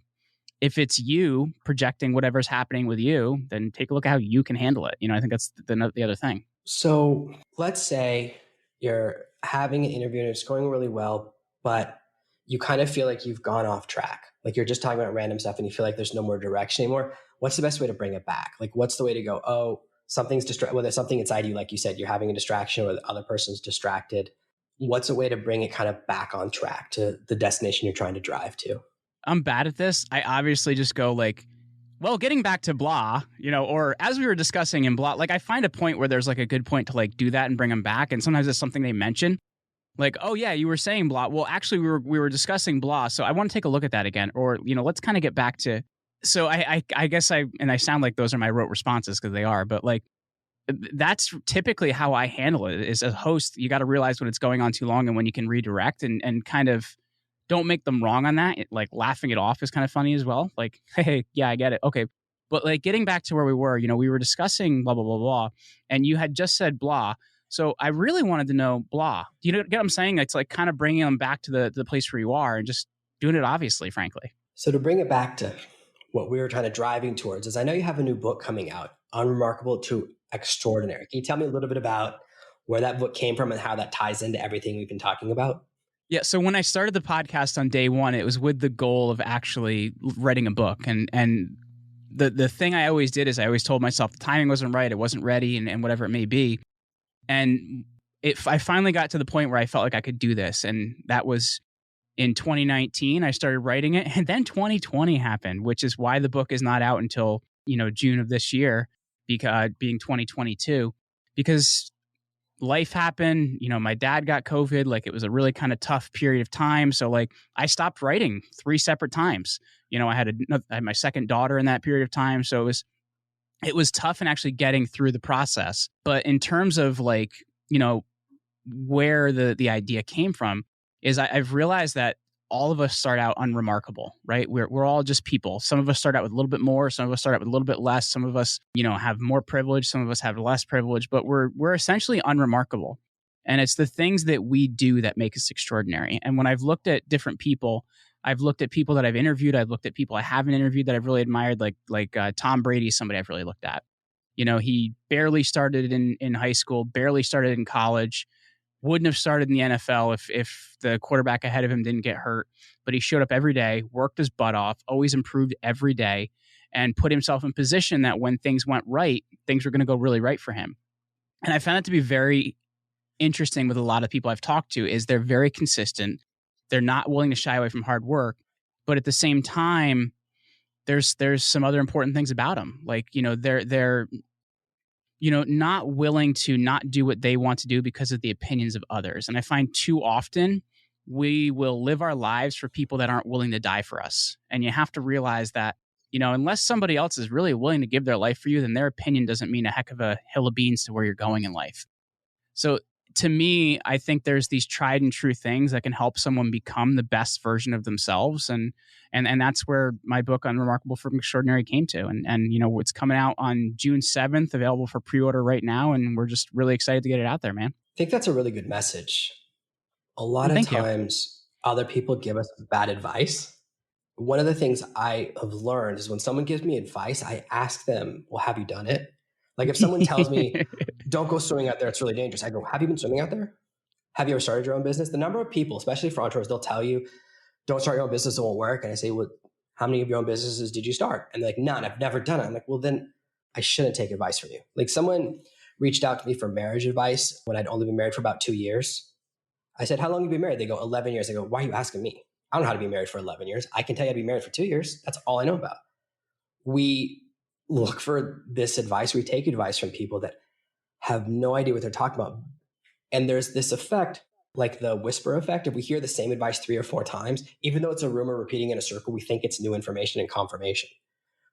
if it's you projecting whatever's happening with you, then take a look at how you can handle it. You know, I think that's the other thing. So let's say you're having an interview and it's going really well, but you kind of feel like you've gone off track. Like you're just talking about random stuff and you feel like there's no more direction anymore. What's the best way to bring it back? Like what's the way to go, oh, something's whether it's something inside you, like you said, you're having a distraction or the other person's distracted. What's a way to bring it kind of back on track to the destination you're trying to drive to? I'm bad at this. I obviously just go like, well, getting back to blah, you know, or as we were discussing in blah, like I find a point where there's like a good point to like do that and bring them back. And sometimes it's something they mention like, oh yeah, you were saying blah. Well, actually we were discussing blah. So I want to take a look at that again. Or, you know, let's kind of get back to, so I guess I sound like those are my rote responses because they are, but like, that's typically how I handle it. Is a host, you got to realize when it's going on too long and when you can redirect and kind of don't make them wrong on that. Like laughing it off is kind of funny as well. Like, hey, yeah, I get it. Okay. But like getting back to where we were, you know, we were discussing blah, blah, blah, blah. And you had just said blah. So I really wanted to know blah. Do you get what I'm saying? It's like kind of bringing them back to the place where you are and just doing it obviously, frankly. So to bring it back to what we were kind of driving towards is I know you have a new book coming out, Unremarkable to Extraordinary. Can you tell me a little bit about where that book came from and how that ties into everything we've been talking about? Yeah, so when I started the podcast on day one, it was with the goal of actually writing a book. And the thing I always did is I always told myself the timing wasn't right, it wasn't ready, and whatever it may be. And I finally got to the point where I felt like I could do this. And that was in 2019. I started writing it. And then 2020 happened, which is why the book is not out until, you know, June of this year, being 2022. Because life happened, you know, my dad got COVID, like it was a really kind of tough period of time. So like I stopped writing 3 separate times. You know, I had my second daughter in that period of time. So it was tough in actually getting through the process. But in terms of like, you know, where the idea came from is I've realized that all of us start out unremarkable, right? We're all just people. Some of us start out with a little bit more. Some of us start out with a little bit less. Some of us, you know, have more privilege. Some of us have less privilege, but we're essentially unremarkable. And it's the things that we do that make us extraordinary. And when I've looked at different people, I've looked at people that I've interviewed. I've looked at people I haven't interviewed that I've really admired, like Tom Brady, somebody I've really looked at. You know, he barely started in high school, barely started in college. Wouldn't have started in the NFL if the quarterback ahead of him didn't get hurt. But he showed up every day, worked his butt off, always improved every day, and put himself in position that when things went right, things were going to go really right for him. And I found it to be very interesting with a lot of people I've talked to is they're very consistent. They're not willing to shy away from hard work. But at the same time, there's some other important things about them. Like, you know, they're you know, not willing to not do what they want to do because of the opinions of others. And I find too often we will live our lives for people that aren't willing to die for us. And you have to realize that, you know, unless somebody else is really willing to give their life for you, then their opinion doesn't mean a heck of a hill of beans to where you're going in life. So to me, I think there's these tried and true things that can help someone become the best version of themselves. And that's where my book Unremarkable from Extraordinary came to. And, it's coming out on June 7th, available for pre-order right now. And we're just really excited to get it out there, man. I think that's a really good message. A lot of times other people give us bad advice. One of the things I have learned is when someone gives me advice, I ask them, well, have you done it? Like if someone tells me, don't go swimming out there, it's really dangerous. I go, have you been swimming out there? Have you ever started your own business? The number of people, especially for entrepreneurs, they'll tell you, don't start your own business, it won't work. And I say, well, how many of your own businesses did you start? And they're like, none, I've never done it. I'm like, well, then I shouldn't take advice from you. Like someone reached out to me for marriage advice when I'd only been married for about 2 years. I said, how long have you been married? They go, 11 years. I go, why are you asking me? I don't know how to be married for 11 years. I can tell you how to be married for 2 years. That's all I know about. We look for this advice. We take advice from people that have no idea what they're talking about. And there's this effect, like the whisper effect. If we hear the same advice 3 or 4 times, even though it's a rumor repeating in a circle, we think it's new information and confirmation,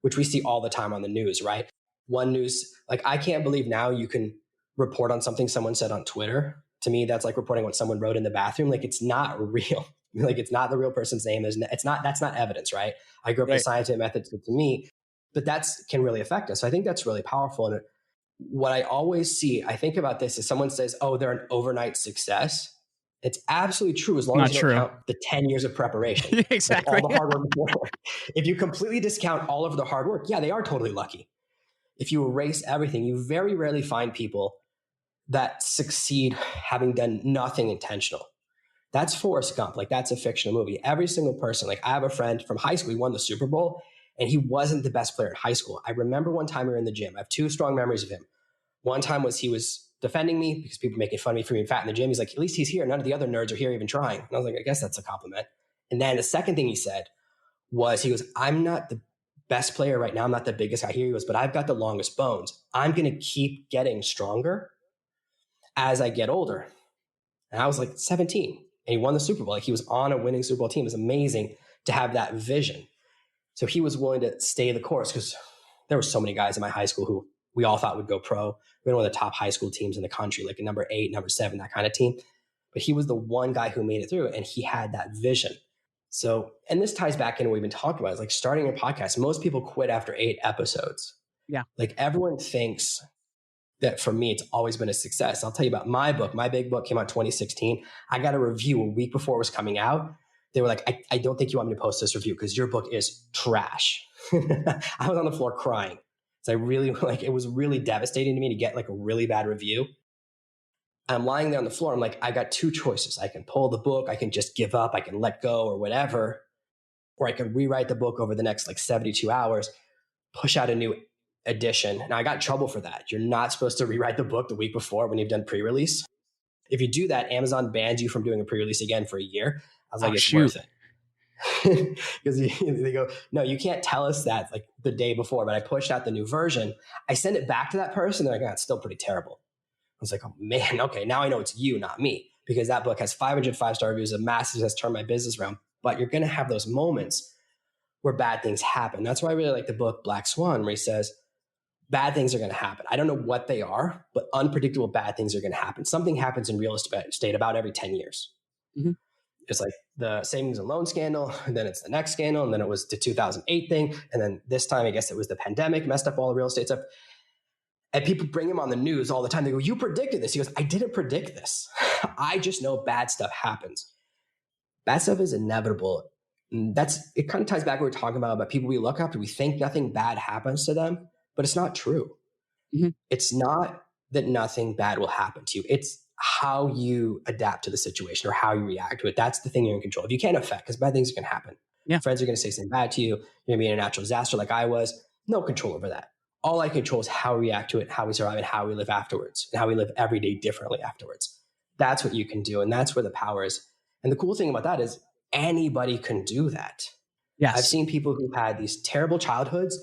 which we see all the time on the news, right? One news, like I can't believe now you can report on something someone said on Twitter. To me, that's like reporting what someone wrote in the bathroom. Like it's not real. Like it's not the real person's name. That's not evidence, right? I grew up with scientific methods, but to me, but that's can really affect us. So I think that's really powerful. And what I always see, I think about this is someone says, oh, they're an overnight success. It's absolutely true as long as you don't count the 10 years of preparation. Exactly. Like all the hard work before. If you completely discount all of the hard work, yeah, they are totally lucky. If you erase everything, you very rarely find people that succeed having done nothing intentional. That's Forrest Gump. Like that's a fictional movie. Every single person, like I have a friend from high school, he won the Super Bowl and he wasn't the best player in high school. I remember one time we were in the gym. I have 2 strong memories of him. One time was he was defending me because people were making fun of me for being fat in the gym. He's like, at least he's here. None of the other nerds are here even trying. And I was like, I guess that's a compliment. And then the second thing he said was, he goes, I'm not the best player right now. I'm not the biggest guy here. He goes, but I've got the longest bones. I'm going to keep getting stronger as I get older. And I was like 17 and he won the Super Bowl. Like he was on a winning Super Bowl team. It was amazing to have that vision. So he was willing to stay the course because there were so many guys in my high school who we all thought would go pro. We were one of the top high school teams in the country, like a number 8, number 7, that kind of team. But he was the one guy who made it through and he had that vision. So, and this ties back into what we've been talking about, is like starting a podcast. Most people quit after 8 episodes. Yeah. Like everyone thinks that for me, it's always been a success. I'll tell you about my book. My big book came out 2016. I got a review a week before it was coming out. They were like, I don't think you want me to post this review because your book is trash. I was on the floor crying. So I really it was really devastating to me to get like a really bad review. I'm lying there on the floor. I'm like, I got 2 choices. I can pull the book. I can just give up. I can let go or whatever. Or I can rewrite the book over the next like 72 hours, push out a new edition. Now I got in trouble for that. You're not supposed to rewrite the book the week before when you've done pre-release. If you do that, Amazon bans you from doing a pre-release again for a year. I was like, it's worth it. Because they go, no, you can't tell us that like the day before, but I pushed out the new version. I send it back to that person. They're like, oh, it's still pretty terrible. I was like, oh man, okay, now I know it's you, not me, because that book has 500 5-star reviews. A massive has turned my business around. But you're going to have those moments where bad things happen. That's why I really like the book Black Swan, where he says, bad things are going to happen. I don't know what they are, but unpredictable bad things are going to happen. Something happens in real estate about every 10 years. Mm-hmm. It's like the savings and loan scandal, and then it's the next scandal, and then it was the 2008 thing, and then this time I guess it was the pandemic, messed up all the real estate stuff. And people bring him on the news all the time. They go, you predicted this. He goes, I didn't predict this. I just know bad stuff happens. Bad stuff is inevitable. It kind of ties back to what we're talking about people we look up to. We think nothing bad happens to them, but it's not true. Mm-hmm. It's not that nothing bad will happen to you. It's how you adapt to the situation or how you react to it. That's the thing you're in control of. You can't affect, because bad things are going to happen. Yeah. Friends are going to say something bad to you. You're going to be in a natural disaster like I was. No control over that. All I control is how we react to it, how we survive, and how we live afterwards, and how we live every day differently afterwards. That's what you can do. And that's where the power is. And the cool thing about that is anybody can do that. Yes. I've seen people who've had these terrible childhoods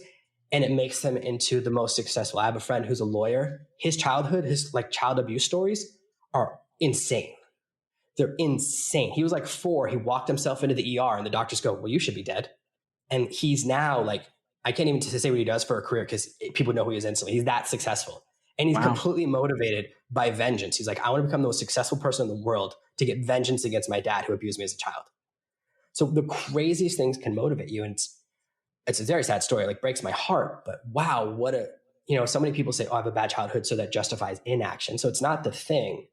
and it makes them into the most successful. I have a friend who's a lawyer. His childhood, his like child abuse stories are insane. They're insane. He was like 4. He walked himself into the ER and the doctors go, well, you should be dead. And he's now like, I can't even say what he does for a career because people know who he is instantly. He's that successful. And he's Wow. completely motivated by vengeance. He's like, I want to become the most successful person in the world to get vengeance against my dad who abused me as a child. So the craziest things can motivate you. And it's a very sad story, like breaks my heart, but wow, so many people say, oh, I have a bad childhood, so that justifies inaction. So it's not the thing.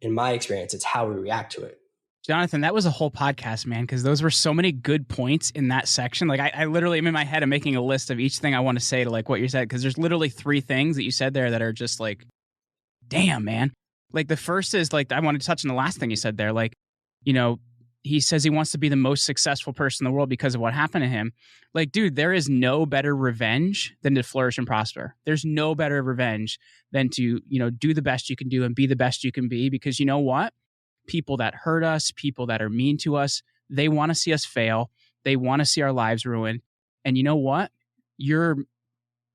In my experience, it's how we react to it. Jonathan, that was a whole podcast, man, because those were so many good points in that section. Like I literally am in my head, I'm making a list of each thing I want to say to like what you said, because there's literally 3 things that you said there that are just like, damn, man. Like the first is like, I want to touch on the last thing you said there. Like, he says he wants to be the most successful person in the world because of what happened to him. Like, dude, there is no better revenge than to flourish and prosper. There's no better revenge than to, do the best you can do and be the best you can be, because you know what? People that hurt us, people that are mean to us, they want to see us fail. They want to see our lives ruined. And you know what? Your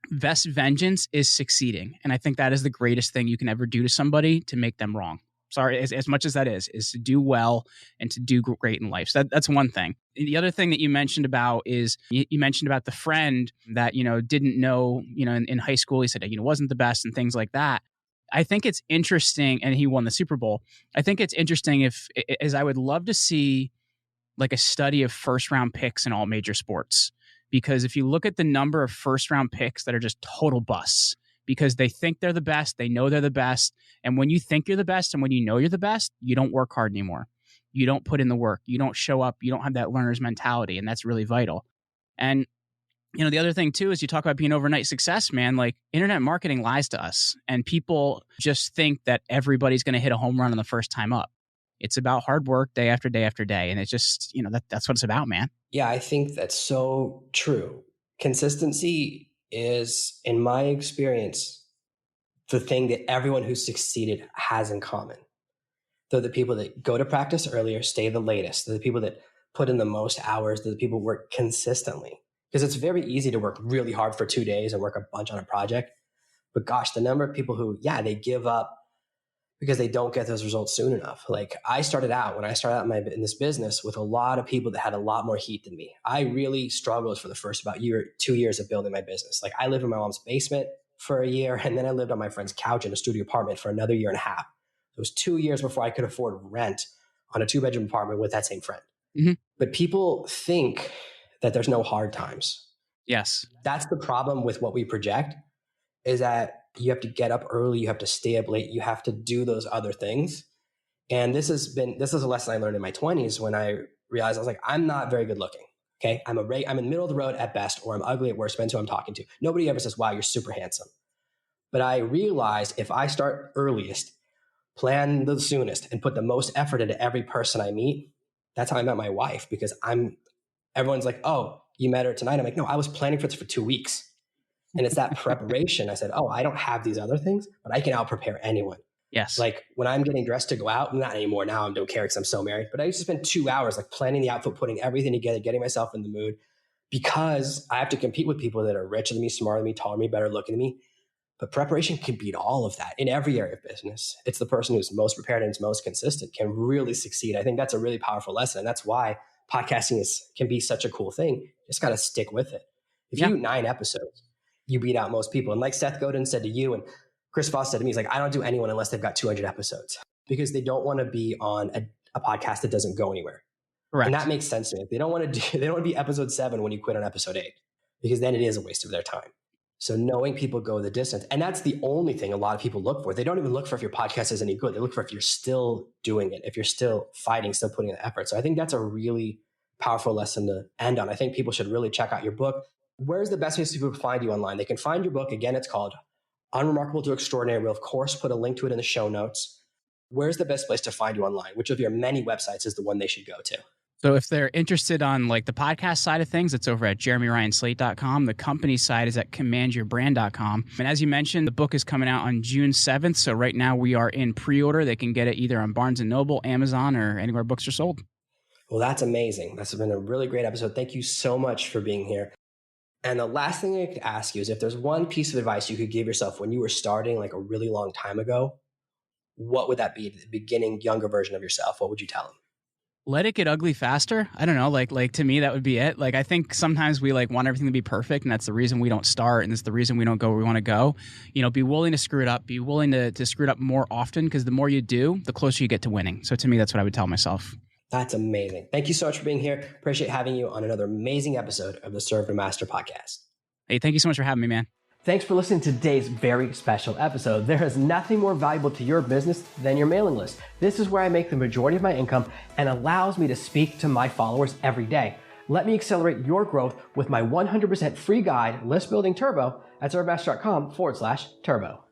best vengeance is succeeding. And I think that is the greatest thing you can ever do to somebody to make them wrong. Sorry, as much as that is to do well and to do great in life. So that's one thing. The other thing that you mentioned about is you mentioned about the friend that, didn't know, in high school, he said, wasn't the best and things like that. I think it's interesting, and he won the Super Bowl. I think it's interesting as I would love to see like a study of first round picks in all major sports, because if you look at the number of first round picks that are just total busts, because they think they're the best, they know they're the best. And when you think you're the best and when you know you're the best, you don't work hard anymore. You don't put in the work. You don't show up. You don't have that learner's mentality. And that's really vital. And, the other thing too is you talk about being overnight success, man. Like internet marketing lies to us. And people just think that everybody's going to hit a home run on the first time up. It's about hard work day after day after day. And it's just, that's what it's about, man. Yeah, I think that's so true. Consistency is, in my experience, the thing that everyone who's succeeded has in common. They're the people that go to practice earlier, stay the latest. They're the people that put in the most hours. They're the people who work consistently. Because it's very easy to work really hard for 2 days and work a bunch on a project. But gosh, the number of people who, they give up because they don't get those results soon enough. Like when I started out in this business with a lot of people that had a lot more heat than me. I really struggled for the first about 2 years of building my business. Like I lived in my mom's basement for a year, and then I lived on my friend's couch in a studio apartment for another year and a half. It was 2 years before I could afford rent on a 2-bedroom apartment with that same friend. Mm-hmm. But people think that there's no hard times. Yes. That's the problem with what we project, is that you have to get up early, you have to stay up late, you have to do those other things. And this is a lesson I learned in my 20s when I realized I was like, I'm not very good looking. Okay. I'm in the middle of the road at best, or I'm ugly at worst, depends who I'm talking to. Nobody ever says, wow, you're super handsome. But I realized if I start earliest, plan the soonest, and put the most effort into every person I meet, that's how I met my wife, because everyone's like, oh, you met her tonight. I'm like, no, I was planning for this for 2 weeks. And it's that preparation. I said, oh, I don't have these other things, but I can out prepare anyone. Yes. Like when I'm getting dressed to go out, not anymore. Now I don't care because I'm so married, but I used to spend 2 hours like planning the outfit, putting everything together, getting myself in the mood, because I have to compete with people that are richer than me, smarter than me, taller than me, better looking than me. But preparation can beat all of that in every area of business. It's the person who's most prepared and is most consistent can really succeed. I think that's a really powerful lesson. And that's why podcasting can be such a cool thing. You just got to stick with it. If you do 9 episodes, you beat out most people. And like Seth Godin said to you, and Chris Voss said to me, he's like, I don't do anyone unless they've got 200 episodes, because they don't want to be on a podcast that doesn't go anywhere. Correct. And that makes sense to me. They don't want to be episode 7 when you quit on episode 8, because then it is a waste of their time. So knowing people go the distance, and that's the only thing a lot of people look for. They don't even look for if your podcast is any good. They look for if you're still doing it, if you're still fighting, still putting in the effort. So I think that's a really powerful lesson to end on. I think people should really check out your book. Where's the best place people to find you online? They can find your book. Again, it's called Unremarkable to Extraordinary. We'll, of course, put a link to it in the show notes. Where's the best place to find you online? Which of your many websites is the one they should go to? So if they're interested on like the podcast side of things, it's over at jeremyryanslate.com. The company side is at commandyourbrand.com. And as you mentioned, the book is coming out on June 7th. So right now we are in pre-order. They can get it either on Barnes & Noble, Amazon, or anywhere books are sold. Well, that's amazing. That's been a really great episode. Thank you so much for being here. And the last thing I could ask you is if there's one piece of advice you could give yourself when you were starting like a really long time ago, what would that be? The beginning, younger version of yourself, what would you tell them? Let it get ugly faster. I don't know. Like to me, that would be it. Like, I think sometimes we like want everything to be perfect, and that's the reason we don't start, and it's the reason we don't go where we want to go. You know, be willing to screw it up. Be willing to screw it up more often, because the more you do, the closer you get to winning. So to me, that's what I would tell myself. That's amazing. Thank you so much for being here. Appreciate having you on another amazing episode of the Serve to Master podcast. Hey, thank you so much for having me, man. Thanks for listening to today's very special episode. There is nothing more valuable to your business than your mailing list. This is where I make the majority of my income and allows me to speak to my followers every day. Let me accelerate your growth with my 100% free guide, List Building Turbo, at servemaster.com/turbo.